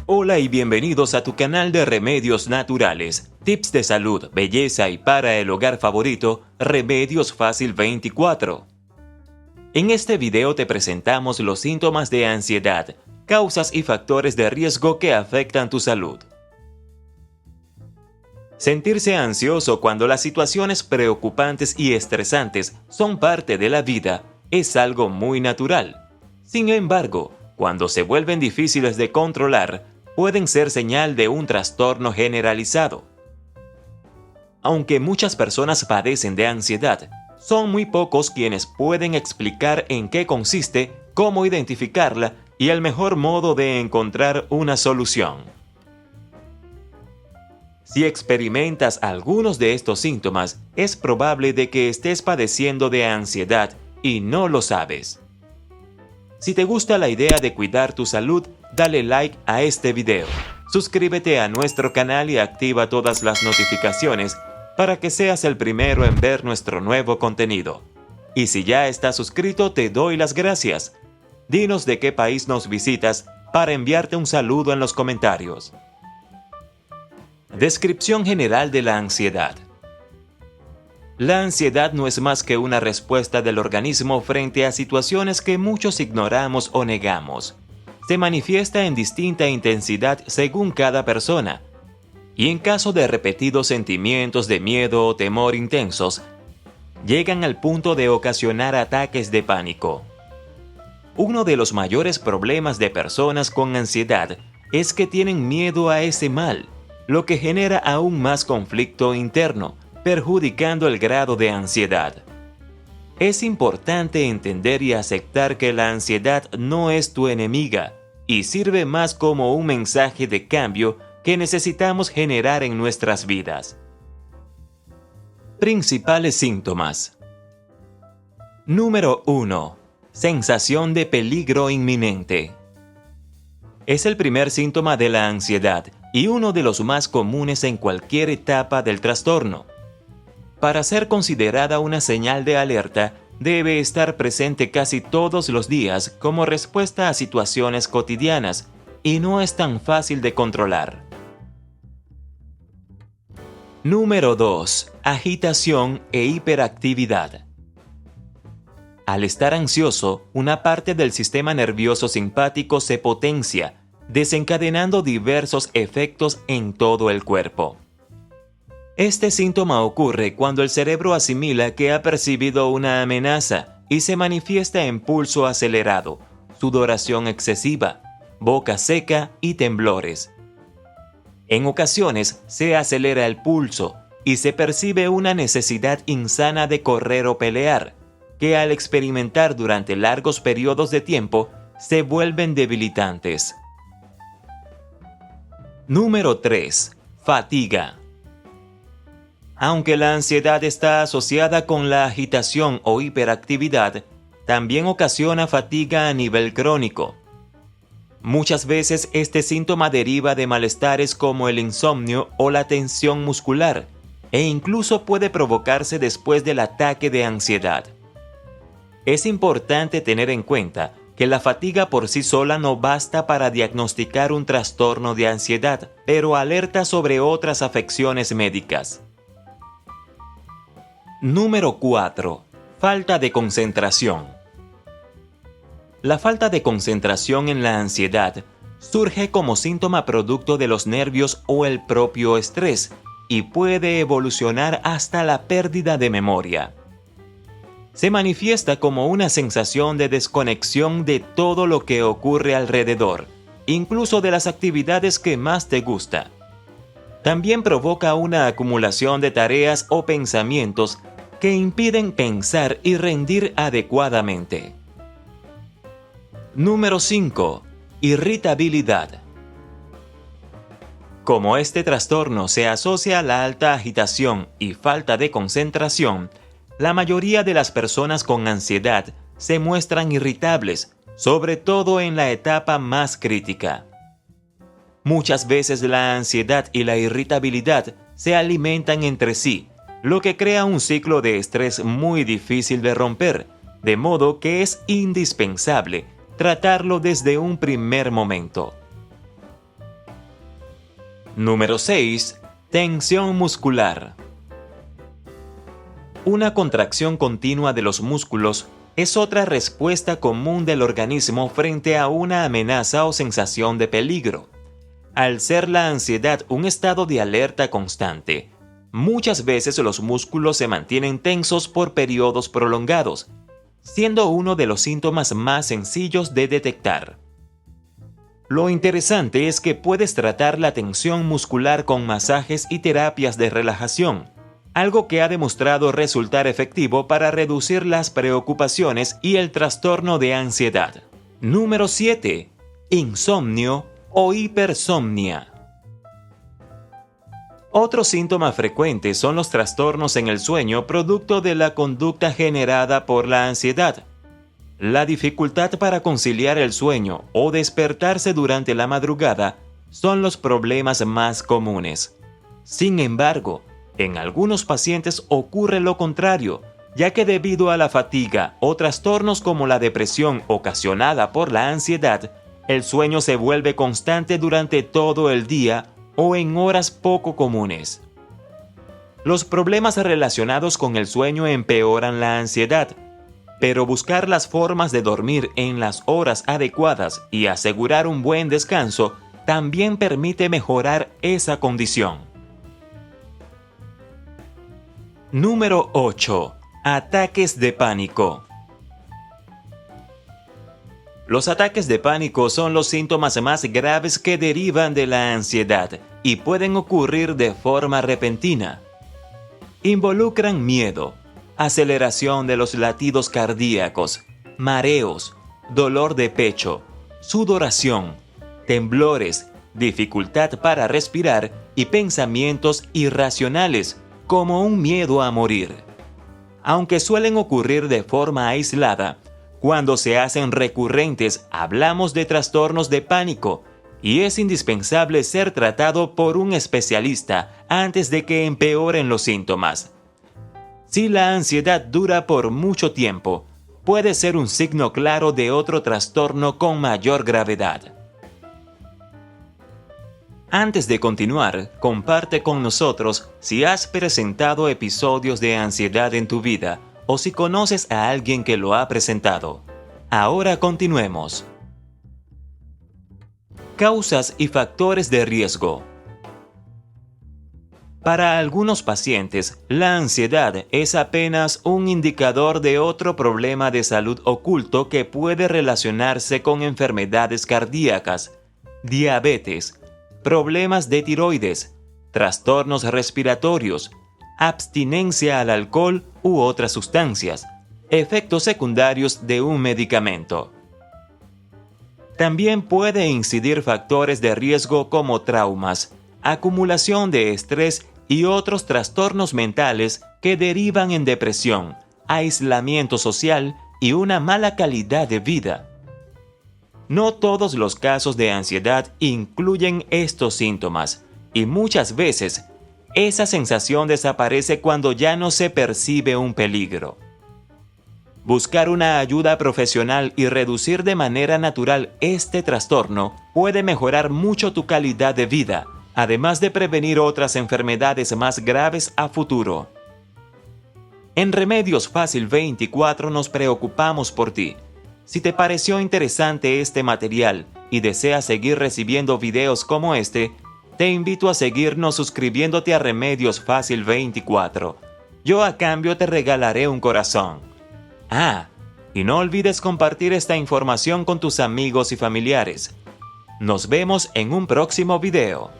Hola y bienvenidos a tu canal de Remedios Naturales, tips de salud, belleza y para el hogar favorito, Remedios Fácil 24. En este video te presentamos los síntomas de ansiedad, causas y factores de riesgo que afectan tu salud. Sentirse ansioso cuando las situaciones preocupantes y estresantes son parte de la vida es algo muy natural. Sin embargo, cuando se vuelven difíciles de controlar, pueden ser señal de un trastorno generalizado. Aunque muchas personas padecen de ansiedad, son muy pocos quienes pueden explicar en qué consiste, cómo identificarla y el mejor modo de encontrar una solución. Si experimentas algunos de estos síntomas, es probable de que estés padeciendo de ansiedad y no lo sabes. Si te gusta la idea de cuidar tu salud, dale like a este video. Suscríbete a nuestro canal y activa todas las notificaciones para que seas el primero en ver nuestro nuevo contenido. Y si ya estás suscrito, te doy las gracias. Dinos de qué país nos visitas para enviarte un saludo en los comentarios. Descripción general de la ansiedad. La ansiedad no es más que una respuesta del organismo frente a situaciones que muchos ignoramos o negamos. Se manifiesta en distinta intensidad según cada persona, y en caso de repetidos sentimientos de miedo o temor intensos, llegan al punto de ocasionar ataques de pánico. Uno de los mayores problemas de personas con ansiedad es que tienen miedo a ese mal, lo que genera aún más conflicto interno, perjudicando el grado de ansiedad. Es importante entender y aceptar que la ansiedad no es tu enemiga y sirve más como un mensaje de cambio que necesitamos generar en nuestras vidas. Principales síntomas. Número 1. Sensación de peligro inminente. Es el primer síntoma de la ansiedad y uno de los más comunes en cualquier etapa del trastorno. Para ser considerada una señal de alerta, debe estar presente casi todos los días como respuesta a situaciones cotidianas y no es tan fácil de controlar. Número 2. Agitación e hiperactividad. Al estar ansioso, una parte del sistema nervioso simpático se potencia, desencadenando diversos efectos en todo el cuerpo. Este síntoma ocurre cuando el cerebro asimila que ha percibido una amenaza y se manifiesta en pulso acelerado, sudoración excesiva, boca seca y temblores. En ocasiones se acelera el pulso y se percibe una necesidad insana de correr o pelear, que al experimentar durante largos periodos de tiempo se vuelven debilitantes. Número 3. Fatiga. Aunque la ansiedad está asociada con la agitación o hiperactividad, también ocasiona fatiga a nivel crónico. Muchas veces este síntoma deriva de malestares como el insomnio o la tensión muscular, e incluso puede provocarse después del ataque de ansiedad. Es importante tener en cuenta que la fatiga por sí sola no basta para diagnosticar un trastorno de ansiedad, pero alerta sobre otras afecciones médicas. Número 4. Falta de concentración. La falta de concentración en la ansiedad surge como síntoma producto de los nervios o el propio estrés y puede evolucionar hasta la pérdida de memoria. Se manifiesta como una sensación de desconexión de todo lo que ocurre alrededor, incluso de las actividades que más te gusta. También provoca una acumulación de tareas o pensamientos que impiden pensar y rendir adecuadamente. Número 5. Irritabilidad. Como este trastorno se asocia a la alta agitación y falta de concentración, la mayoría de las personas con ansiedad se muestran irritables, sobre todo en la etapa más crítica. Muchas veces la ansiedad y la irritabilidad se alimentan entre sí, lo que crea un ciclo de estrés muy difícil de romper, de modo que es indispensable tratarlo desde un primer momento. Número 6. Tensión muscular. Una contracción continua de los músculos es otra respuesta común del organismo frente a una amenaza o sensación de peligro. Al ser la ansiedad un estado de alerta constante, muchas veces los músculos se mantienen tensos por periodos prolongados, siendo uno de los síntomas más sencillos de detectar. Lo interesante es que puedes tratar la tensión muscular con masajes y terapias de relajación, algo que ha demostrado resultar efectivo para reducir las preocupaciones y el trastorno de ansiedad. Número 7. Insomnio o hipersomnia. Otro síntoma frecuente son los trastornos en el sueño producto de la conducta generada por la ansiedad. La dificultad para conciliar el sueño o despertarse durante la madrugada son los problemas más comunes. Sin embargo, en algunos pacientes ocurre lo contrario, ya que debido a la fatiga o trastornos como la depresión ocasionada por la ansiedad, el sueño se vuelve constante durante todo el día o en horas poco comunes. Los problemas relacionados con el sueño empeoran la ansiedad, pero buscar las formas de dormir en las horas adecuadas y asegurar un buen descanso también permite mejorar esa condición. Número 8. Ataques de pánico. Los ataques de pánico son los síntomas más graves que derivan de la ansiedad y pueden ocurrir de forma repentina. Involucran miedo, aceleración de los latidos cardíacos, mareos, dolor de pecho, sudoración, temblores, dificultad para respirar y pensamientos irracionales, como un miedo a morir. Aunque suelen ocurrir de forma aislada, cuando se hacen recurrentes hablamos de trastornos de pánico y es indispensable ser tratado por un especialista antes de que empeoren los síntomas. Si la ansiedad dura por mucho tiempo, puede ser un signo claro de otro trastorno con mayor gravedad. Antes de continuar, comparte con nosotros si has presentado episodios de ansiedad en tu vida o si conoces a alguien que lo ha presentado. Ahora continuemos. Causas y factores de riesgo. Para algunos pacientes, la ansiedad es apenas un indicador de otro problema de salud oculto que puede relacionarse con enfermedades cardíacas, diabetes, problemas de tiroides, trastornos respiratorios, abstinencia al alcohol u otras sustancias, efectos secundarios de un medicamento. También puede incidir factores de riesgo como traumas, acumulación de estrés y otros trastornos mentales que derivan en depresión, aislamiento social y una mala calidad de vida. No todos los casos de ansiedad incluyen estos síntomas y muchas veces esa sensación desaparece cuando ya no se percibe un peligro. Buscar una ayuda profesional y reducir de manera natural este trastorno puede mejorar mucho tu calidad de vida, además de prevenir otras enfermedades más graves a futuro. En Remedios Fácil 24 nos preocupamos por ti. Si te pareció interesante este material y deseas seguir recibiendo videos como este, te invito a seguirnos suscribiéndote a Remedios Fácil 24. Yo a cambio te regalaré un corazón. Y no olvides compartir esta información con tus amigos y familiares. Nos vemos en un próximo video.